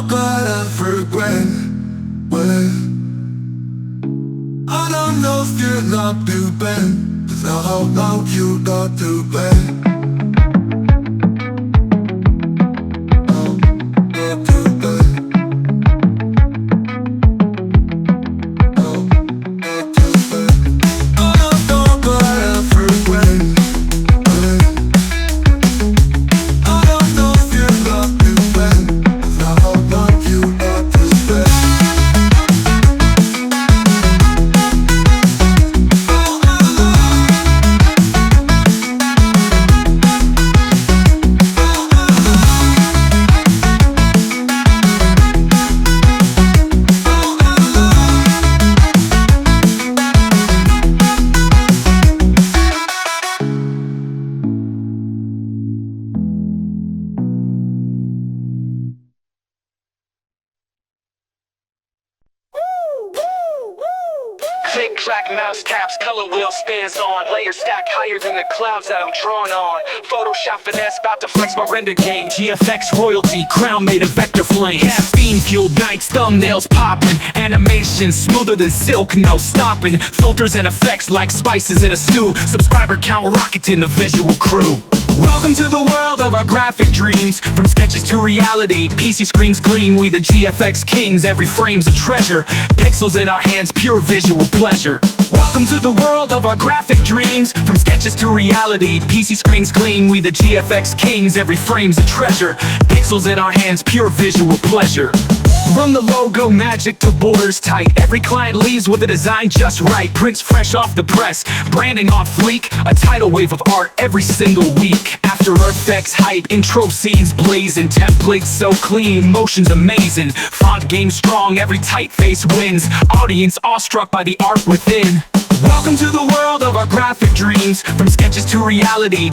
but I regret. I don't know if you're not too bad, 'cause how long you got to bed. Click, clack, mouse taps, color wheel spins on. Layers stacked higher than the clouds that I'm drawn on. Photoshop finesse, about to flex my render game. GFX royalty, crown made of vector flame. Caffeine fueled nights, thumbnails popping. Animation smoother than silk, no stopping. Filters and effects like spices in a stew. Subscriber count rocketing the visual crew. Welcome to the world of our graphic dreams. From sketches to reality, PC screens clean. We the GFX kings, every frame's a treasure. Pixels in our hands, pure visual pleasure. Welcome to the world of our graphic dreams. From sketches to reality, PC screens clean. We the GFX kings, every frame's a treasure. Pixels in our hands, pure visual pleasure. From the logo magic to borders tight, every client leaves with a design just right. Prints fresh off the press, branding on fleek. A tidal wave of art every single week. After Effects hype, intro scenes blazing. Templates so clean, motion's amazing. Font game strong, every typeface wins. Audience awestruck by the art within. Welcome to the world of our graphic dreams. From sketches to reality,